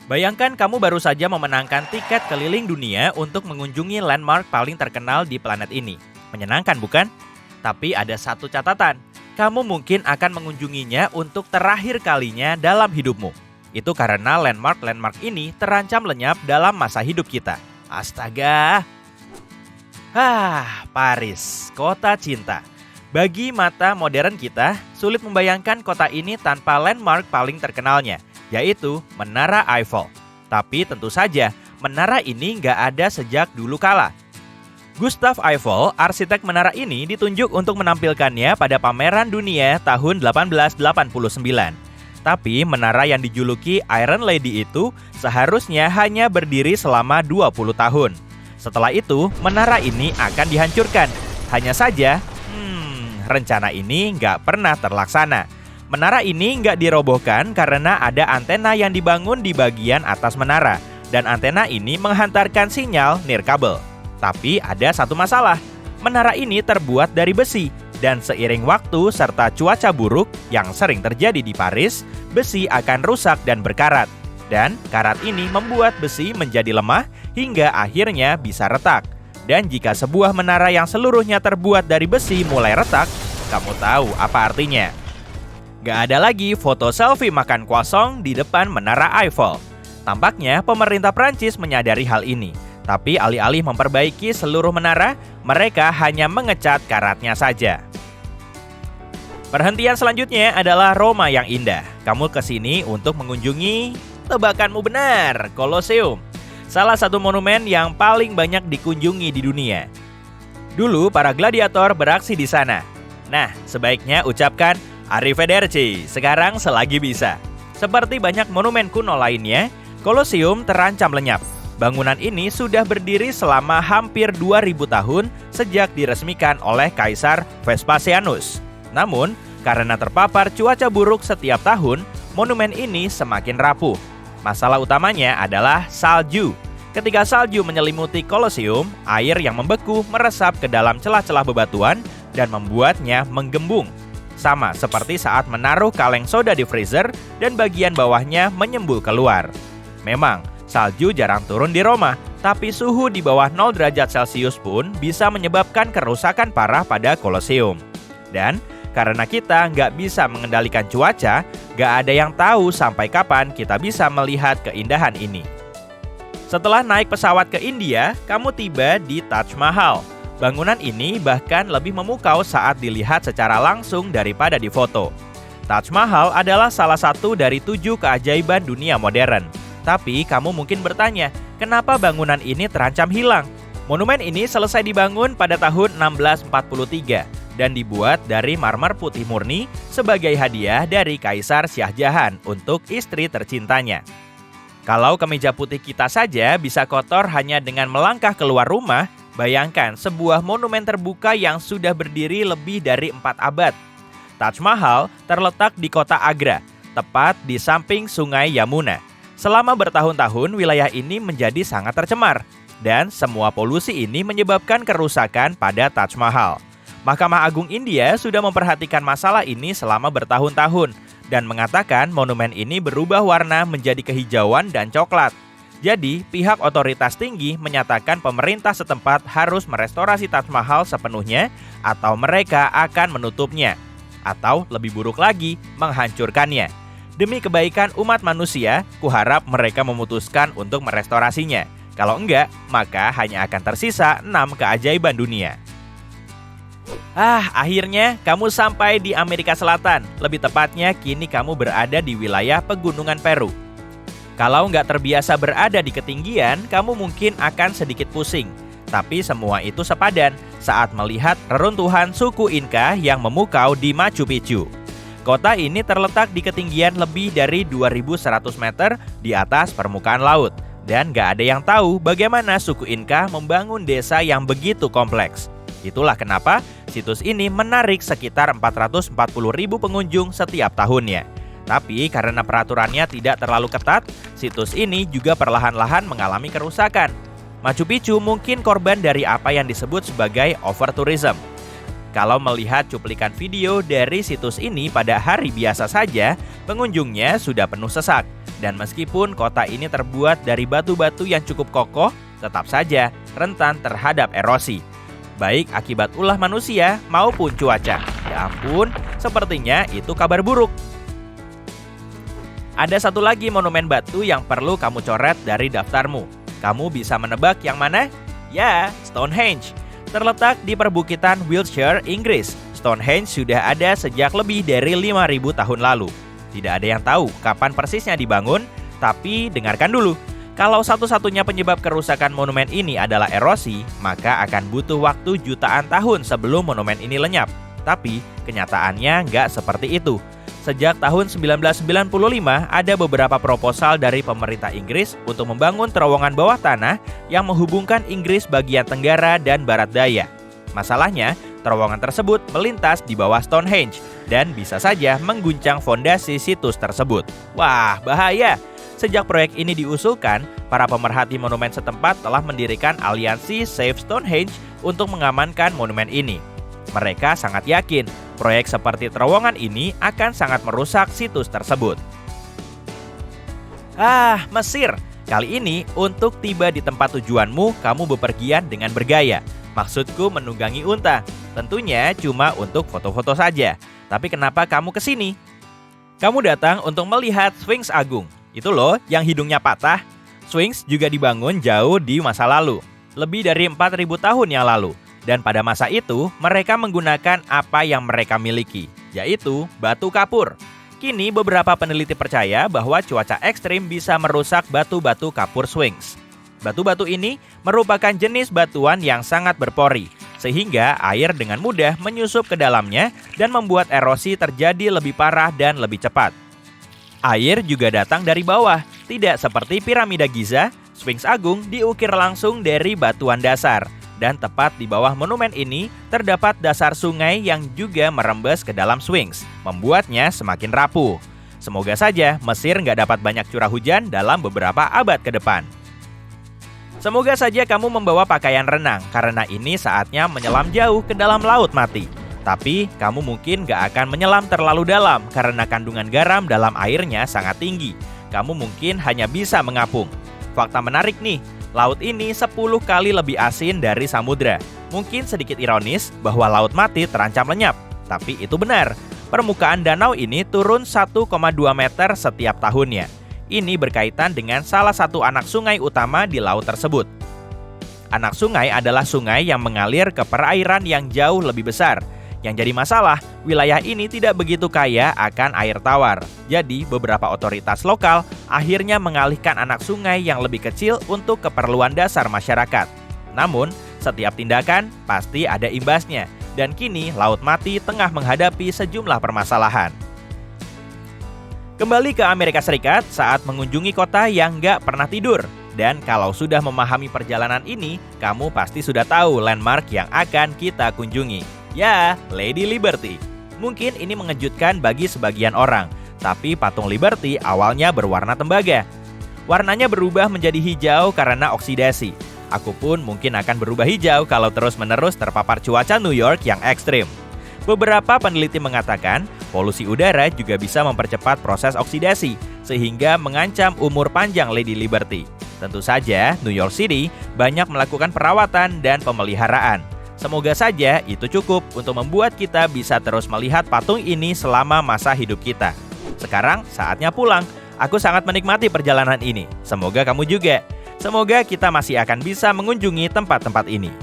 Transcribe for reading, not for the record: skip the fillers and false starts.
Bayangkan kamu baru saja memenangkan tiket keliling dunia untuk mengunjungi landmark paling terkenal di planet ini. Menyenangkan bukan? Tapi ada satu catatan, kamu mungkin akan mengunjunginya untuk terakhir kalinya dalam hidupmu. Itu karena landmark-landmark ini terancam lenyap dalam masa hidup kita. Astaga! Paris, kota cinta. Bagi mata modern kita, sulit membayangkan kota ini tanpa landmark paling terkenalnya, yaitu Menara Eiffel. Tapi tentu saja, menara ini nggak ada sejak dulu kala. Gustave Eiffel, arsitek menara ini ditunjuk untuk menampilkannya pada pameran dunia tahun 1889. Tapi menara yang dijuluki Iron Lady itu seharusnya hanya berdiri selama 20 tahun. Setelah itu, menara ini akan dihancurkan. Hanya saja, rencana ini nggak pernah terlaksana. Menara ini nggak dirobohkan karena ada antena yang dibangun di bagian atas menara. Dan antena ini menghantarkan sinyal nirkabel. Tapi ada satu masalah, menara ini terbuat dari besi. Dan seiring waktu serta cuaca buruk yang sering terjadi di Paris, besi akan rusak dan berkarat. Dan karat ini membuat besi menjadi lemah hingga akhirnya bisa retak. Dan jika sebuah menara yang seluruhnya terbuat dari besi mulai retak, kamu tahu apa artinya? Gak ada lagi foto selfie makan croissant di depan Menara Eiffel. Tampaknya pemerintah Prancis menyadari hal ini. Tapi alih-alih memperbaiki seluruh menara, mereka hanya mengecat karatnya saja. Perhentian selanjutnya adalah Roma yang indah. Kamu kesini untuk mengunjungi, tebakanmu benar, Colosseum. Salah satu monumen yang paling banyak dikunjungi di dunia. Dulu para gladiator beraksi di sana. Nah, sebaiknya ucapkan Arrivederci sekarang selagi bisa. Seperti banyak monumen kuno lainnya, Colosseum terancam lenyap. Bangunan ini sudah berdiri selama hampir 2000 tahun sejak diresmikan oleh Kaisar Vespasianus. Namun, karena terpapar cuaca buruk setiap tahun, monumen ini semakin rapuh. Masalah utamanya adalah salju. Ketika salju menyelimuti Colosseum, air yang membeku meresap ke dalam celah-celah bebatuan dan membuatnya menggembung. Sama seperti saat menaruh kaleng soda di freezer dan bagian bawahnya menyembul keluar. Memang, salju jarang turun di Roma, tapi suhu di bawah 0 derajat Celcius pun bisa menyebabkan kerusakan parah pada Colosseum. Dan karena kita nggak bisa mengendalikan cuaca, nggak ada yang tahu sampai kapan kita bisa melihat keindahan ini. Setelah naik pesawat ke India, kamu tiba di Taj Mahal. Bangunan ini bahkan lebih memukau saat dilihat secara langsung daripada di foto. Taj Mahal adalah salah satu dari 7 keajaiban dunia modern. Tapi kamu mungkin bertanya, kenapa bangunan ini terancam hilang? Monumen ini selesai dibangun pada tahun 1643 dan dibuat dari marmer putih murni sebagai hadiah dari Kaisar Shah Jahan untuk istri tercintanya. Kalau kemeja putih kita saja bisa kotor hanya dengan melangkah keluar rumah, bayangkan sebuah monumen terbuka yang sudah berdiri lebih dari 4 abad. Taj Mahal terletak di kota Agra, tepat di samping sungai Yamuna. Selama bertahun-tahun, wilayah ini menjadi sangat tercemar. Dan semua polusi ini menyebabkan kerusakan pada Taj Mahal. Mahkamah Agung India sudah memperhatikan masalah ini selama bertahun-tahun dan mengatakan monumen ini berubah warna menjadi kehijauan dan coklat. Jadi, pihak otoritas tinggi menyatakan pemerintah setempat harus merestorasi Taj Mahal sepenuhnya atau mereka akan menutupnya. Atau lebih buruk lagi, menghancurkannya. Demi kebaikan umat manusia, kuharap mereka memutuskan untuk merestorasinya. Kalau enggak, maka hanya akan tersisa 6 keajaiban dunia. Akhirnya kamu sampai di Amerika Selatan. Lebih tepatnya, kini kamu berada di wilayah pegunungan Peru. Kalau nggak terbiasa berada di ketinggian, kamu mungkin akan sedikit pusing. Tapi semua itu sepadan saat melihat reruntuhan suku Inca yang memukau di Machu Picchu. Kota ini terletak di ketinggian lebih dari 2100 meter di atas permukaan laut. Dan nggak ada yang tahu bagaimana suku Inca membangun desa yang begitu kompleks. Itulah kenapa situs ini menarik sekitar 440.000 pengunjung setiap tahunnya. Tapi karena peraturannya tidak terlalu ketat, situs ini juga perlahan-lahan mengalami kerusakan. Machu Picchu mungkin korban dari apa yang disebut sebagai overtourism. Kalau melihat cuplikan video dari situs ini pada hari biasa saja, pengunjungnya sudah penuh sesak. Dan meskipun kota ini terbuat dari batu-batu yang cukup kokoh, tetap saja rentan terhadap erosi, baik akibat ulah manusia maupun cuaca. Ya ampun, sepertinya itu kabar buruk. Ada satu lagi monumen batu yang perlu kamu coret dari daftarmu. Kamu bisa menebak yang mana? Ya, Stonehenge. Terletak di perbukitan Wiltshire, Inggris. Stonehenge sudah ada sejak lebih dari 5.000 tahun lalu. Tidak ada yang tahu kapan persisnya dibangun, tapi dengarkan dulu. Kalau satu-satunya penyebab kerusakan monumen ini adalah erosi, maka akan butuh waktu jutaan tahun sebelum monumen ini lenyap. Tapi kenyataannya nggak seperti itu. Sejak tahun 1995, ada beberapa proposal dari pemerintah Inggris untuk membangun terowongan bawah tanah yang menghubungkan Inggris bagian tenggara dan barat daya. Masalahnya, terowongan tersebut melintas di bawah Stonehenge dan bisa saja mengguncang fondasi situs tersebut. Wah, bahaya! Sejak proyek ini diusulkan, para pemerhati monumen setempat telah mendirikan aliansi Save Stonehenge untuk mengamankan monumen ini. Mereka sangat yakin proyek seperti terowongan ini akan sangat merusak situs tersebut. Mesir! Kali ini, untuk tiba di tempat tujuanmu, kamu bepergian dengan bergaya. Maksudku menunggangi unta. Tentunya cuma untuk foto-foto saja. Tapi kenapa kamu ke sini? Kamu datang untuk melihat Sphinx Agung. Itu loh yang hidungnya patah. Sphinx juga dibangun jauh di masa lalu, lebih dari 4.000 tahun yang lalu. Dan pada masa itu, mereka menggunakan apa yang mereka miliki, yaitu batu kapur. Kini beberapa peneliti percaya bahwa cuaca ekstrim bisa merusak batu-batu kapur Sphinx. Batu-batu ini merupakan jenis batuan yang sangat berpori, sehingga air dengan mudah menyusup ke dalamnya dan membuat erosi terjadi lebih parah dan lebih cepat. Air juga datang dari bawah, tidak seperti piramida Giza. Sphinx Agung diukir langsung dari batuan dasar, dan tepat di bawah monumen ini terdapat dasar sungai yang juga merembes ke dalam Sphinx, membuatnya semakin rapuh. Semoga saja Mesir nggak dapat banyak curah hujan dalam beberapa abad ke depan. Semoga saja kamu membawa pakaian renang, karena ini saatnya menyelam jauh ke dalam laut mati. Tapi kamu mungkin gak akan menyelam terlalu dalam karena kandungan garam dalam airnya sangat tinggi. Kamu mungkin hanya bisa mengapung. Fakta menarik nih, laut ini 10 kali lebih asin dari samudra. Mungkin sedikit ironis bahwa laut mati terancam lenyap, tapi itu benar. Permukaan danau ini turun 1,2 meter setiap tahunnya. Ini berkaitan dengan salah satu anak sungai utama di laut tersebut. Anak sungai adalah sungai yang mengalir ke perairan yang jauh lebih besar. Yang jadi masalah, wilayah ini tidak begitu kaya akan air tawar. Jadi, beberapa otoritas lokal akhirnya mengalihkan anak sungai yang lebih kecil untuk keperluan dasar masyarakat. Namun, setiap tindakan pasti ada imbasnya. Dan kini, Laut Mati tengah menghadapi sejumlah permasalahan. Kembali ke Amerika Serikat saat mengunjungi kota yang nggak pernah tidur. Dan kalau sudah memahami perjalanan ini, kamu pasti sudah tahu landmark yang akan kita kunjungi. Ya, Lady Liberty. Mungkin ini mengejutkan bagi sebagian orang, tapi patung Liberty awalnya berwarna tembaga. Warnanya berubah menjadi hijau karena oksidasi. Aku pun mungkin akan berubah hijau kalau terus-menerus terpapar cuaca New York yang ekstrim. Beberapa peneliti mengatakan, polusi udara juga bisa mempercepat proses oksidasi, sehingga mengancam umur panjang Lady Liberty. Tentu saja, New York City banyak melakukan perawatan dan pemeliharaan. Semoga saja itu cukup untuk membuat kita bisa terus melihat patung ini selama masa hidup kita. Sekarang saatnya pulang. Aku sangat menikmati perjalanan ini. Semoga kamu juga. Semoga kita masih akan bisa mengunjungi tempat-tempat ini.